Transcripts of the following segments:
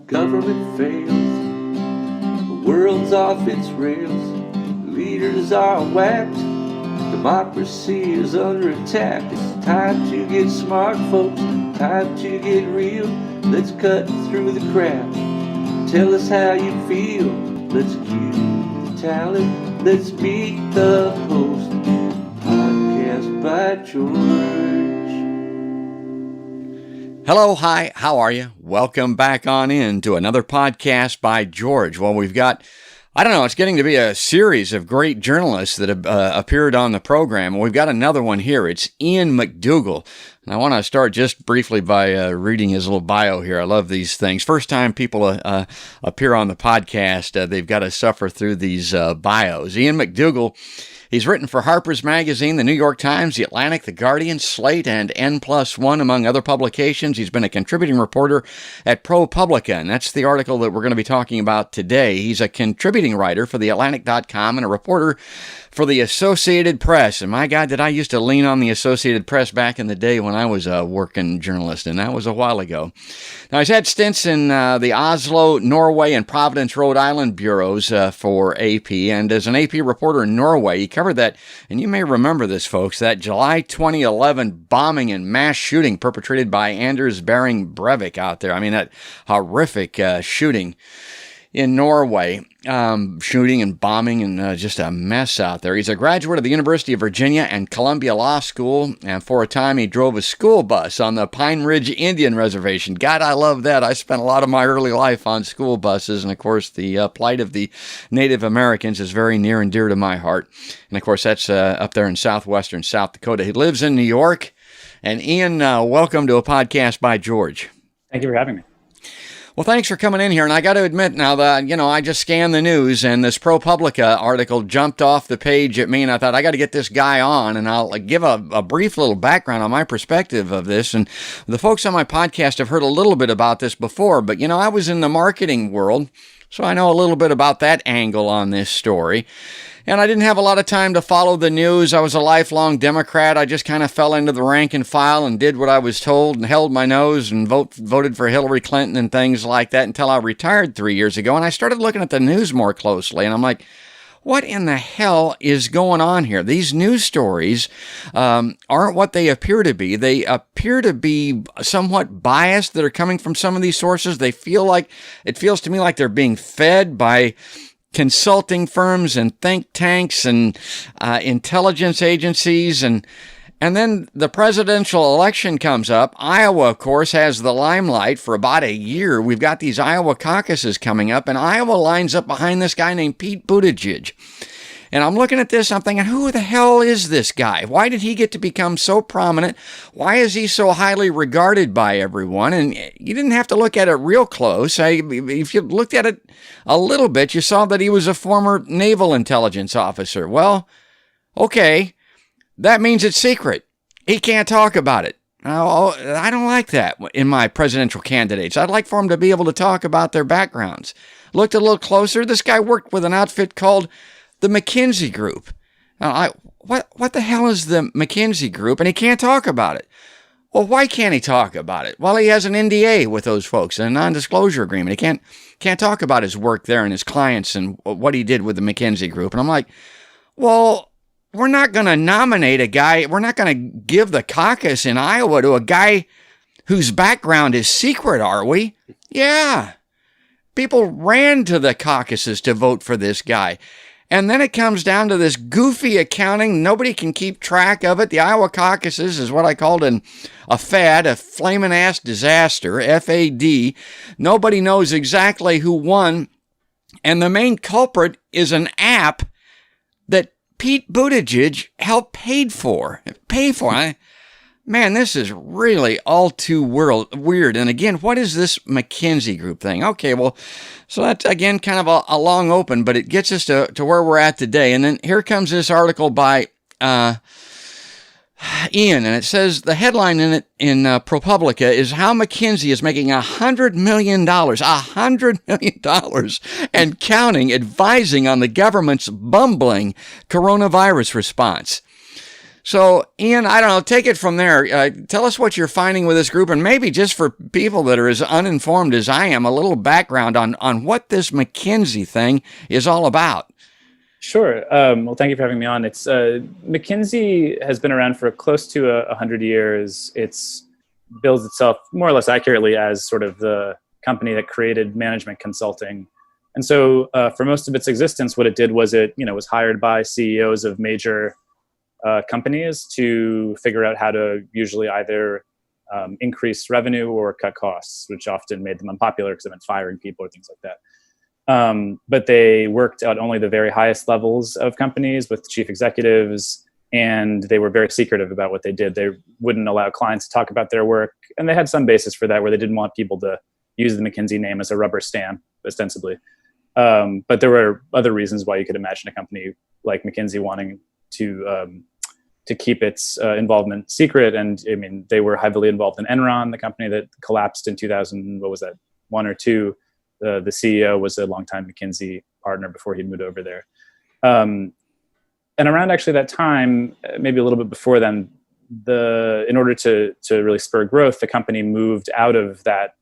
government fails, the world's off its rails, leaders are whacked, democracy is under attack. It's time to get smart, folks, time to get real. Let's cut through the crap, tell us how you feel. Let's cue the talent, let's meet the host. Podcast by George. Hello, hi, how are you? Welcome back on in to another podcast by George. Well, we've got, it's getting to be a series of great journalists that have appeared on the program. We've got another one here. It's Ian MacDougall. And I want to start just briefly by reading his little bio here. I love these things. First time people appear on the podcast, they've got to suffer through these bios. Ian MacDougall. He's written for Harper's Magazine, The New York Times, The Atlantic, The Guardian, Slate, and N+1, among other publications. He's been a contributing reporter at ProPublica, and that's the article that we're going to be talking about today. He's a contributing writer for TheAtlantic.com and a reporter for the Associated Press. And my God, did I used to lean on the Associated Press back in the day when I was a working journalist, and that was a while ago. Now, he's had stints in the Oslo, Norway, and Providence, Rhode Island bureaus for AP, and as an AP reporter in Norway, he covered that, and you may remember this, folks, that July 2011 bombing and mass shooting perpetrated by Anders Behring Breivik out there. I mean, that horrific shooting in Norway, shooting and bombing and just a mess out there. He's a graduate of the University of Virginia and Columbia Law School, and for a time he drove a school bus on the Pine Ridge Indian Reservation. God, I love that. I spent a lot of my early life on school buses, and of course the plight of the Native Americans is very near and dear to my heart. And of course that's up there in southwestern South Dakota. He lives in New York. And Ian, welcome to a podcast by George. Thank you for having me. Well, thanks for coming in here. And I got to admit now that, I just scanned the news and this ProPublica article jumped off the page at me. And I thought, I got to get this guy on and I'll give a brief little background on my perspective of this. And the folks on my podcast have heard a little bit about this before. But, I was in the marketing world, so I know a little bit about that angle on this story. And I didn't have a lot of time to follow the news. I was a lifelong Democrat. I just kind of fell into the rank and file and did what I was told and held my nose and voted for Hillary Clinton and things like that until I retired 3 years ago. And I started looking at the news more closely. And I'm like, what in the hell is going on here? These news stories aren't what they appear to be. They appear to be somewhat biased that are coming from some of these sources. It feels to me like they're being fed by consulting firms and think tanks and intelligence agencies. And then the presidential election comes up. Iowa, of course, has the limelight for about a year. We've got these Iowa caucuses coming up, and Iowa lines up behind this guy named Pete Buttigieg. And I'm looking at this, I'm thinking, who the hell is this guy? Why did he get to become so prominent? Why is he so highly regarded by everyone? And you didn't have to look at it real close. If you looked at it a little bit, you saw that he was a former naval intelligence officer. Well, okay, that means it's secret. He can't talk about it. I don't like that in my presidential candidates. I'd like for them to be able to talk about their backgrounds. Looked a little closer. This guy worked with an outfit called the McKinsey Group. Now, what the hell is the McKinsey Group? And he can't talk about it. Well, why can't he talk about it? Well, he has an NDA with those folks, a non-disclosure agreement. He can't talk about his work there and his clients and what he did with the McKinsey Group. And I'm like, well, we're not going to nominate a guy. We're not going to give the caucus in Iowa to a guy whose background is secret, are we? Yeah. People ran to the caucuses to vote for this guy. And then it comes down to this goofy accounting. Nobody can keep track of it. The Iowa caucuses is what I called a fad, a flamin' ass disaster, FAD. Nobody knows exactly who won. And the main culprit is an app that Pete Buttigieg helped pay for. Man, this is really all too weird. And again, what is this McKinsey Group thing? Okay, well, so that's, again, kind of a long open, but it gets us to where we're at today. And then here comes this article by Ian, and it says the headline in ProPublica is how McKinsey is making $100 million and counting, advising on the government's bumbling coronavirus response. So, Ian, I don't know, take it from there. Tell us what you're finding with this group, and maybe just for people that are as uninformed as I am, a little background on what this McKinsey thing is all about. Sure. Well, thank you for having me on. It's McKinsey has been around for close to 100 years. It's bills itself more or less accurately as sort of the company that created management consulting. And so for most of its existence, what it did was it was hired by CEOs of major companies to figure out how to usually either increase revenue or cut costs, which often made them unpopular because it meant firing people or things like that. But they worked at only the very highest levels of companies with chief executives, and they were very secretive about what they did. They wouldn't allow clients to talk about their work, and they had some basis for that, where they didn't want people to use the McKinsey name as a rubber stamp, ostensibly. But there were other reasons why you could imagine a company like McKinsey wanting to keep its involvement secret. And I mean, they were heavily involved in Enron, the company that collapsed in 2000. What was that, 1 or 2? The CEO was a longtime McKinsey partner before he moved over there. And around actually that time, maybe a little bit before then, in order to really spur growth, the company moved out of that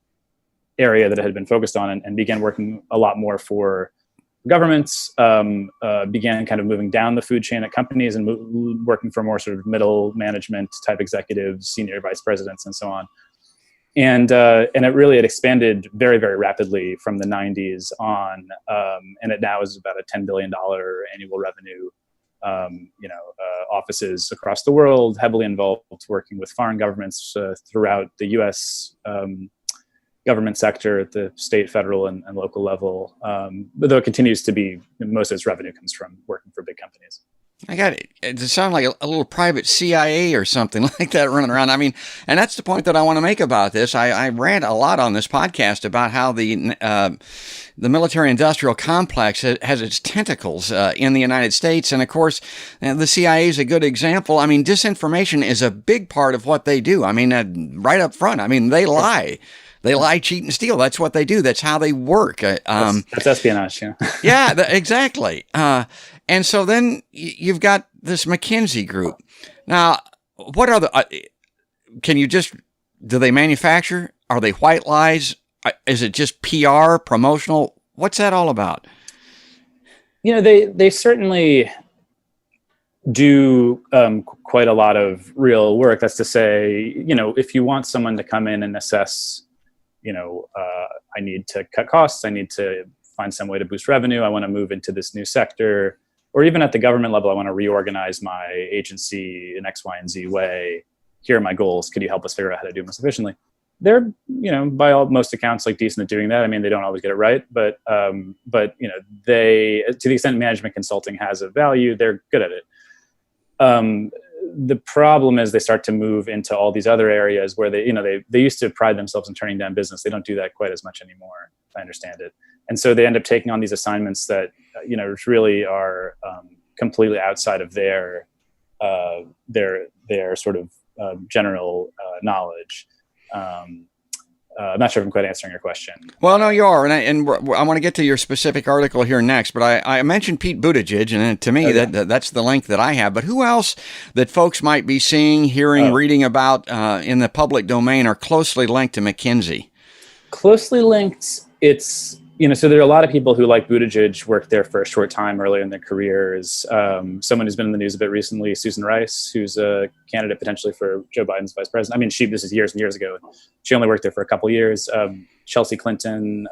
area that it had been focused on and began working a lot more for governments, began kind of moving down the food chain at companies and working for more sort of middle management type executives, senior vice presidents, and so on. And it expanded very, very rapidly from the 90s on, and it now is about a $10 billion annual revenue. Offices across the world, heavily involved working with foreign governments throughout the U.S. Government sector at the state, federal, and local level. But though it continues to be, most of its revenue comes from working for big companies. I got it. It sounds like a little private CIA or something like that running around. I mean, and that's the point that I want to make about this. I rant a lot on this podcast about how the military-industrial complex has its tentacles in the United States, and of course, the CIA is a good example. I mean, disinformation is a big part of what they do. I mean, right up front. I mean, they lie. They lie, cheat, and steal. That's what they do. That's how they work. That's espionage, yeah. Yeah, exactly. And so then you've got this McKinsey group. Now, what are do they manufacture? Are they white lies? Is it just PR, promotional? What's that all about? They certainly do quite a lot of real work. That's to say, if you want someone to come in and assess, I need to cut costs, I need to find some way to boost revenue, I want to move into this new sector, or even at the government level, I want to reorganize my agency in X, Y, and Z way. Here are my goals. Could you help us figure out how to do them most efficiently? They're, by most accounts, like decent at doing that. I mean, they don't always get it right, but they, to the extent management consulting has a value, they're good at it. The problem is they start to move into all these other areas where they used to pride themselves in turning down business. They don't do that quite as much anymore, if I understand it. And so they end up taking on these assignments that, really are completely outside of their sort of general knowledge. I'm not sure if I'm quite answering your question. Well, no, you are, and I want to get to your specific article here next. But I mentioned Pete Buttigieg, and to me, that's the link that I have. But who else that folks might be seeing, hearing, reading about in the public domain are closely linked to McKinsey? Closely linked, it's so there are a lot of people who, like Buttigieg, worked there for a short time earlier in their careers. Someone who's been in the news a bit recently, Susan Rice, who's a candidate potentially for Joe Biden's vice president. I mean, this is years and years ago. She only worked there for a couple years. Chelsea Clinton,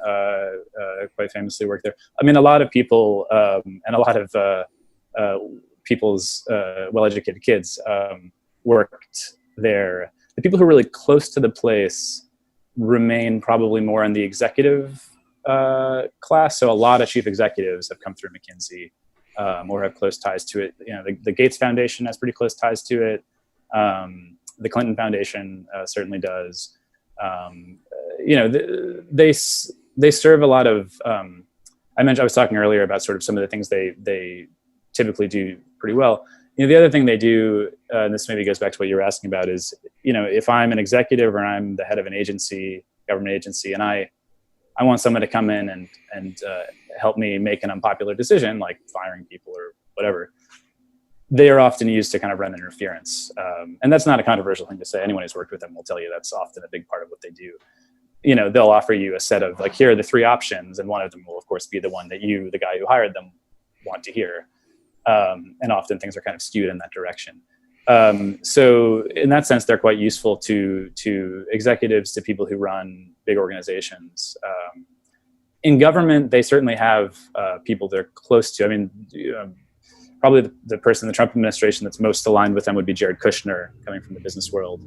quite famously, worked there. I mean, a lot of people and a lot of people's well-educated kids worked there. The people who are really close to the place remain probably more in the executive class. So a lot of chief executives have come through McKinsey or have close ties to it. The Gates Foundation has pretty close ties to it. The Clinton Foundation certainly does. They serve a lot of. I was talking earlier about sort of some of the things they typically do pretty well. The other thing they do, and this maybe goes back to what you were asking about, is if I'm an executive or I'm the head of an agency, government agency, and I want someone to come in and help me make an unpopular decision, like firing people or whatever. they are often used to kind of run interference. And that's not a controversial thing to say. Anyone who's worked with them will tell you that's often a big part of what they do. They'll offer you a set of like, here are the 3 options, and one of them will of course be the one that you, the guy who hired them, want to hear. And often things are kind of skewed in that direction. So in that sense, they're quite useful to executives, to people who run big organizations. In government, they certainly have people they're close to. I mean, probably the person in the Trump administration that's most aligned with them would be Jared Kushner, coming from the business world.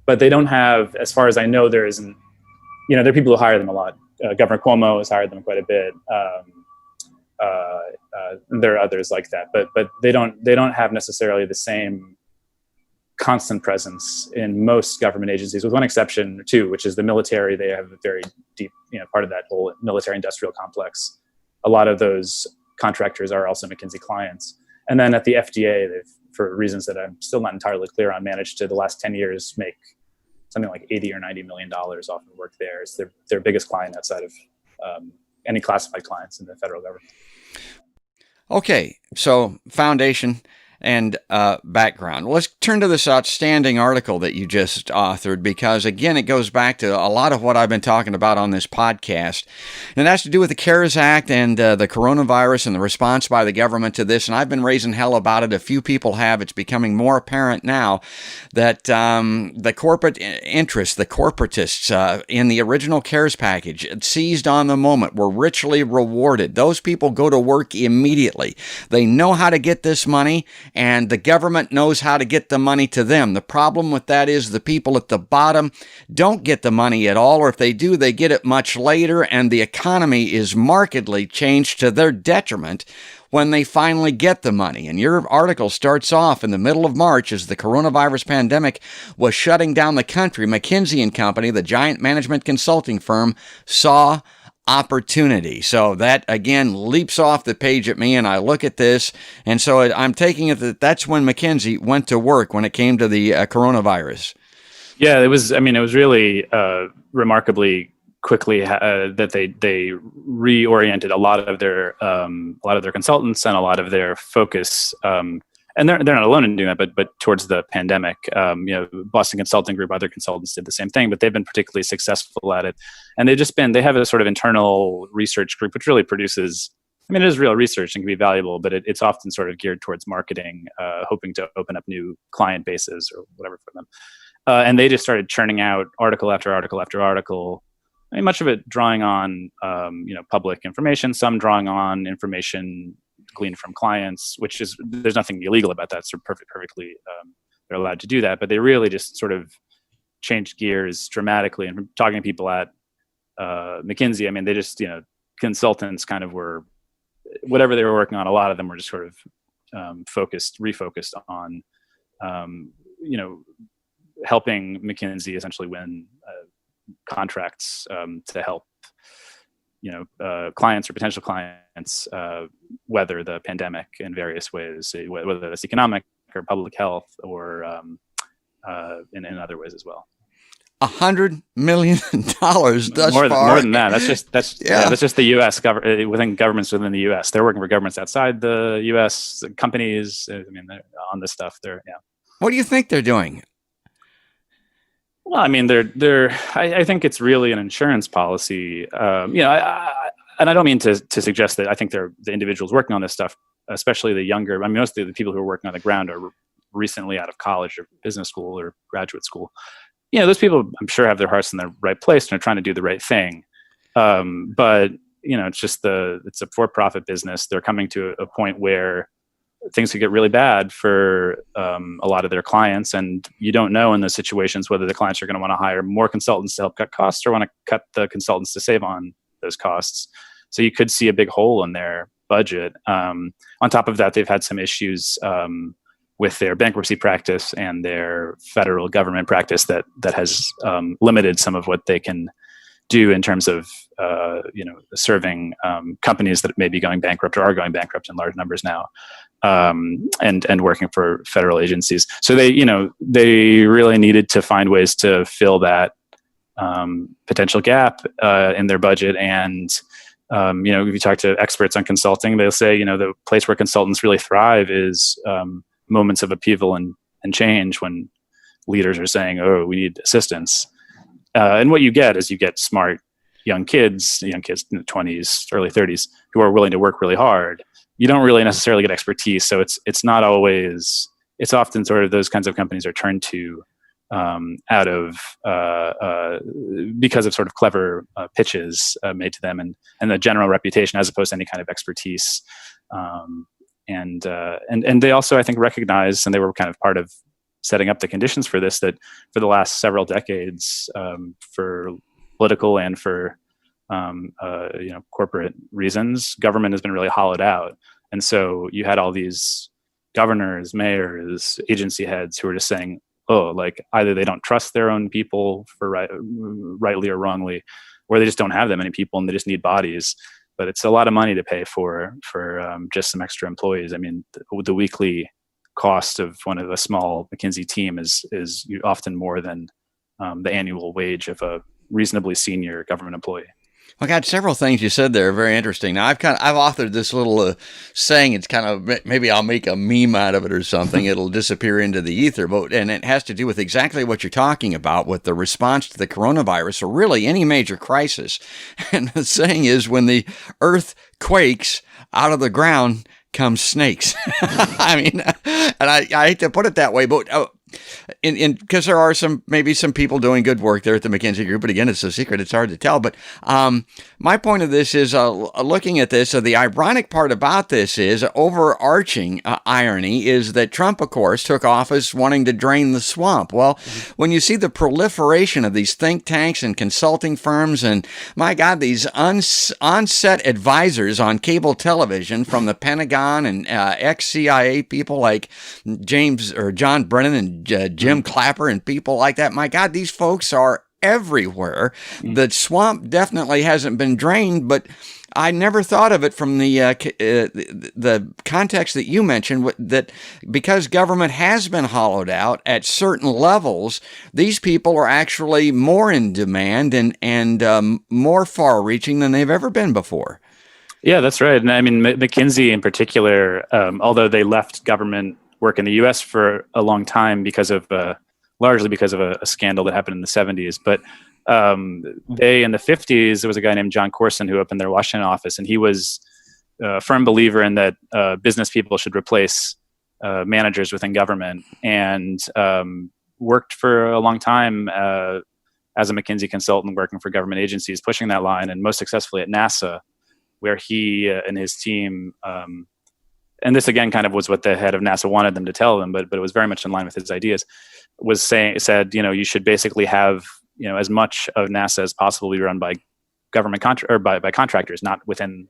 But they don't have, as far as I know, there isn't, there are people who hire them a lot. Governor Cuomo has hired them quite a bit. There are others like that, but they don't have necessarily the same constant presence in most government agencies, with one exception or two, which is the military. They have a very deep, part of that whole military industrial complex. A lot of those contractors are also McKinsey clients. And then at the FDA, they've, for reasons that I'm still not entirely clear on, managed to the last 10 years make something like $80 or $90 million off of work there. It's their biggest client outside of any classified clients in the federal government. Okay, so foundation and background. Let's turn to this outstanding article that you just authored, because again, it goes back to a lot of what I've been talking about on this podcast, and it has to do with the CARES Act and the coronavirus and the response by the government to this. And I've been raising hell about it. A few people have. It's becoming more apparent now that the corporate interests, the corporatists in the original CARES package, seized on the moment, were richly rewarded. Those people go to work immediately. They know how to get this money, and the government knows how to get the money to them. The problem with that is the people at the bottom don't get the money at all, or if they do, they get it much later, and the economy is markedly changed to their detriment when they finally get the money. And your article starts off in the middle of March as the coronavirus pandemic was shutting down the country. McKinsey & Company, the giant management consulting firm, saw opportunity. So that again leaps off the page at me, and I look at this, and so I'm taking it that that's when McKinsey went to work when it came to the coronavirus. Yeah, it was really remarkably quickly that they reoriented a lot of their consultants and a lot of their focus. And they're not alone in doing that, but towards the pandemic, Boston Consulting Group, other consultants did the same thing, but they've been particularly successful at it. And they have a sort of internal research group, which really produces, it is real research and can be valuable, but it's often sort of geared towards marketing, hoping to open up new client bases or whatever for them. And they just started churning out article after article after article. Much of it drawing on, public information, some drawing on information gleaned from clients, which is, there's nothing illegal about that. So perfectly, they're allowed to do that, but they really just sort of changed gears dramatically. And from talking to people at McKinsey, they just, consultants kind of were, whatever they were working on, a lot of them were just sort of refocused on, helping McKinsey essentially win contracts to help clients or potential clients weather the pandemic in various ways, whether that's economic or public health or in other ways as well. $100 million thus far. More than that. That's just the U.S. within governments within the U.S. They're working for governments outside the U.S. companies. They're on this stuff. What do you think they're doing? Well, I think it's really an insurance policy. And I don't mean to suggest that I think the individuals working on this stuff, especially the younger, most of the people who are working on the ground are recently out of college or business school or graduate school. Those people, I'm sure, have their hearts in the right place and are trying to do the right thing. But it's a for-profit business. They're coming to a point where things could get really bad for a lot of their clients, and you don't know in those situations whether the clients are going to want to hire more consultants to help cut costs or want to cut the consultants to save on those costs. So you could see a big hole in their budget. On top of that, they've had some issues with their bankruptcy practice and their federal government practice that has limited some of what they can do in terms of serving companies that may be going bankrupt or are going bankrupt in large numbers now, and working for federal agencies. So they really needed to find ways to fill that potential gap in their budget and If you talk to experts on consulting, they'll say, the place where consultants really thrive is moments of upheaval and change, when leaders are saying, "Oh, we need assistance." And what you get is smart young kids in the 20s, early 30s, who are willing to work really hard. You don't really necessarily get expertise, so it's not always. It's often sort of those kinds of companies are turned to because of sort of clever pitches made to them, and the general reputation, as opposed to any kind of expertise. And they also, I think, recognized, and they were kind of part of setting up the conditions for this, that for the last several decades, for political and for corporate reasons, government has been really hollowed out. And so you had all these governors, mayors, agency heads who were just saying, oh, like either they don't trust their own people for rightly or wrongly, or they just don't have that many people and they just need bodies. But it's a lot of money to pay for just some extra employees. I mean, the weekly cost of one of a small McKinsey team is often more than the annual wage of a reasonably senior government employee. Well, God, several things you said there are very interesting. Now, I've authored this little saying. It's kind of, maybe I'll make a meme out of it or something. It'll disappear into the ether, and it has to do with exactly what you're talking about with the response to the coronavirus, or really any major crisis. And the saying is, when the earth quakes, out of the ground comes snakes. I mean, and I hate to put it that way, but because there are maybe some people doing good work there at the McKinsey Group, but again, it's a secret; it's hard to tell. But my point of this is looking at this. The ironic part about this is overarching irony is that Trump, of course, took office wanting to drain the swamp. Well, when you see the proliferation of these think tanks and consulting firms, and my God, these on-set advisors on cable television from the Pentagon and ex-CIA people like John Brennan and Jim Clapper and people like that. My God, these folks are everywhere. The swamp definitely hasn't been drained, but I never thought of it from the context that you mentioned, that because government has been hollowed out at certain levels, these people are actually more in demand and more far-reaching than they've ever been before. Yeah, that's right. And I mean, McKinsey in particular, although they left government work in the U.S. for a long time largely because of a scandal that happened in the 70s. But they, in the 50s, there was a guy named John Corson who opened their Washington office, and he was a firm believer in that business people should replace managers within government, and worked for a long time as a McKinsey consultant working for government agencies, pushing that line, and most successfully at NASA, where he and his team and this again kind of was what the head of NASA wanted them to tell them, but it was very much in line with his ideas, said, you should basically have, as much of NASA as possible be run by government by contractors, not within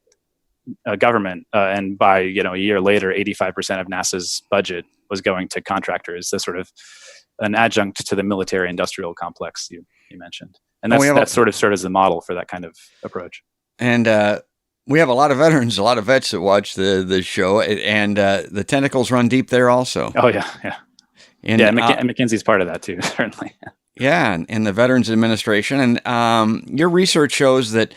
government. And by, a year later, 85% of NASA's budget was going to contractors, as sort of an adjunct to the military industrial complex you mentioned. And that sort of served as the model for that kind of approach. And, we have a lot of veterans, a lot of vets that watch the show, and the tentacles run deep there also. Oh, yeah. And McKinsey's part of that too, certainly. Yeah, in the Veterans Administration. And your research shows that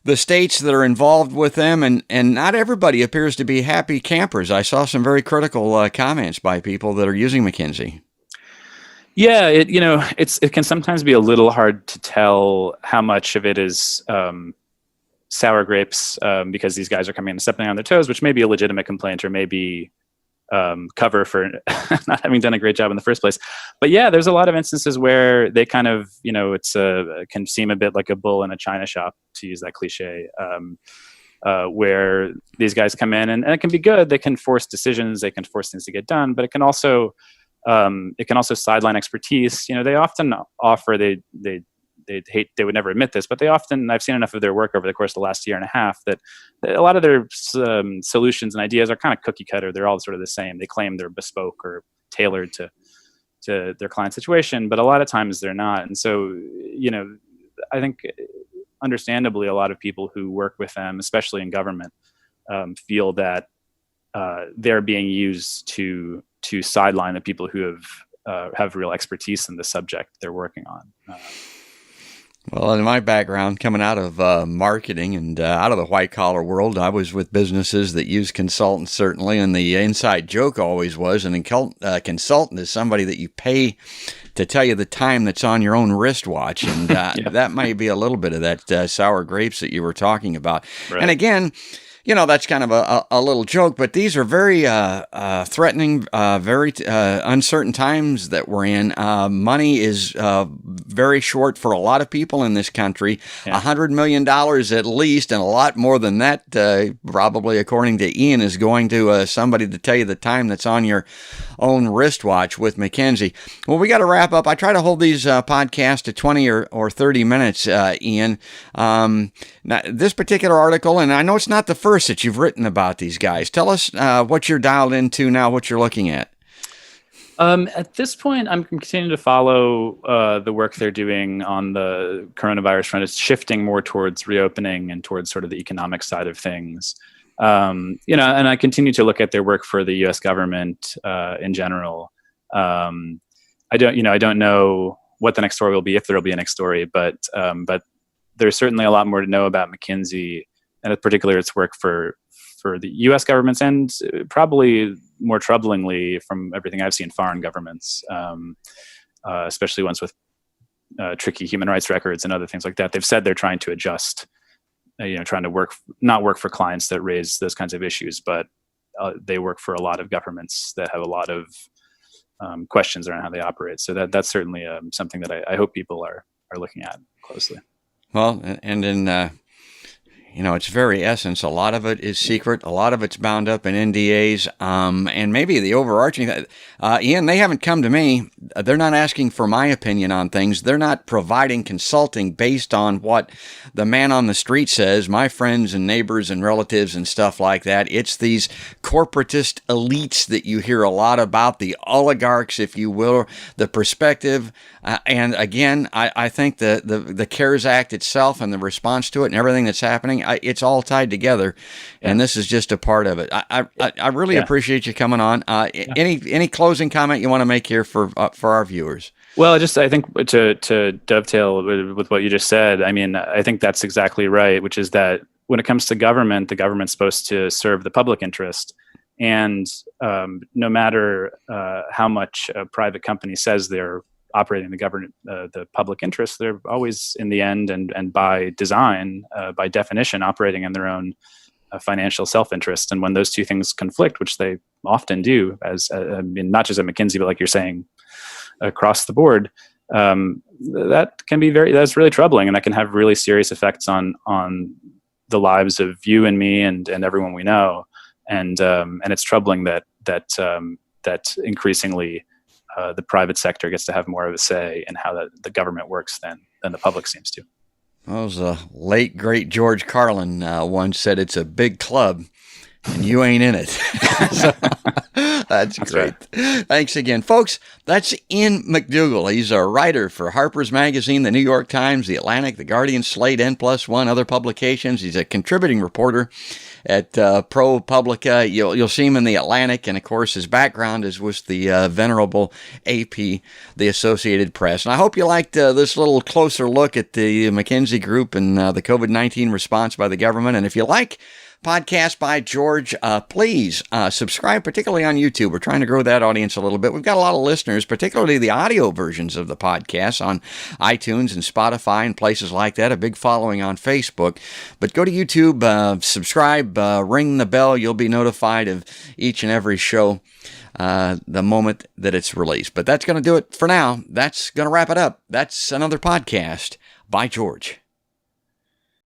the states that are involved with them, and not everybody appears to be happy campers. I saw some very critical comments by people that are using McKinsey. Yeah, it can sometimes be a little hard to tell how much of it is sour grapes, because these guys are coming in and stepping on their toes, which may be a legitimate complaint or may be cover for not having done a great job in the first place. But yeah, there's a lot of instances where they kind of, it's can seem a bit like a bull in a china shop, to use that cliche, where these guys come in and it can be good. They can force decisions, they can force things to get done, but it can also sideline expertise. They often offer, they would never admit this, but I've seen enough of their work over the course of the last year and a half that a lot of their solutions and ideas are kind of cookie cutter. They're all sort of the same. They claim they're bespoke or tailored to their client situation, but a lot of times they're not. And so, I think understandably, a lot of people who work with them, especially in government, feel that they're being used to sideline the people who have real expertise in the subject they're working on. Well, in my background, coming out of marketing and out of the white-collar world, I was with businesses that use consultants, certainly, and the inside joke always was an consultant is somebody that you pay to tell you the time that's on your own wristwatch, and that might be a little bit of that sour grapes that you were talking about. Right. And again, that's kind of a little joke, but these are very threatening, very uncertain times that we're in. Money is very short for a lot of people in this country. $100 million at least, and a lot more than that, probably, according to Ian, is going to somebody to tell you the time that's on your own wristwatch with McKinsey. Well, we got to wrap up. I try to hold these podcasts to 20 or 30 minutes, Ian. Now, this particular article, and I know it's not the first that you've written about these guys. Tell us what you're dialed into now, what you're looking at. At this point, I'm continuing to follow the work they're doing on the coronavirus front. It's shifting more towards reopening and towards sort of the economic side of things. And I continue to look at their work for the U.S. government in general. I don't know what the next story will be, if there will be a next story, but there's certainly a lot more to know about McKinsey, and in particular its work for the U.S. governments, and probably more troublingly, from everything I've seen, foreign governments, especially ones with tricky human rights records and other things like that. They've said they're trying to adjust, trying to not work for clients that raise those kinds of issues, but they work for a lot of governments that have a lot of questions around how they operate. So that's certainly something that I hope people are looking at closely. Well, and in its very essence, a lot of it is secret. A lot of it's bound up in NDAs. And maybe the overarching, Ian, they haven't come to me. They're not asking for my opinion on things. They're not providing consulting based on what the man on the street says, my friends and neighbors and relatives and stuff like that. It's these corporatist elites that you hear a lot about, the oligarchs, if you will, the perspective. And again, I think the CARES Act itself and the response to it and everything that's happening, it's all tied together, and this is just a part of it. I really appreciate you coming on. Any closing comment you want to make here for our viewers? Well, I think to dovetail with what you just said, I mean, I think that's exactly right, which is that when it comes to government, the government's supposed to serve the public interest. And no matter how much a private company says they're operating the public interest, they're always in the end and by design, by definition, operating in their own financial self-interest. And when those two things conflict, which they often do, not just at McKinsey, but like you're saying, across the board, that's really troubling, and that can have really serious effects on the lives of you and me and everyone we know. And it's troubling that increasingly the private sector gets to have more of a say in how the government works than the public seems to. Well, as the late, great George Carlin once said, it's a big club, and you ain't in it. So, that's great. Right. Thanks again. Folks, that's Ian MacDougall. He's a writer for Harper's Magazine, The New York Times, The Atlantic, The Guardian, Slate, N+1, other publications. He's a contributing reporter at ProPublica. You'll see him in The Atlantic, and of course his background is with the venerable AP, the Associated Press. And I hope you liked this little closer look at the McKinsey Group and the COVID-19 response by the government. And if you like podcast by George, please subscribe, particularly on YouTube. We're trying to grow that audience a little bit. We've got a lot of listeners, particularly the audio versions of the podcast on iTunes and Spotify and places like that, a big following on Facebook. But go to YouTube, subscribe, ring the bell. You'll be notified of each and every show the moment that it's released. But that's going to do it for now. That's going to wrap it up. That's another podcast by George.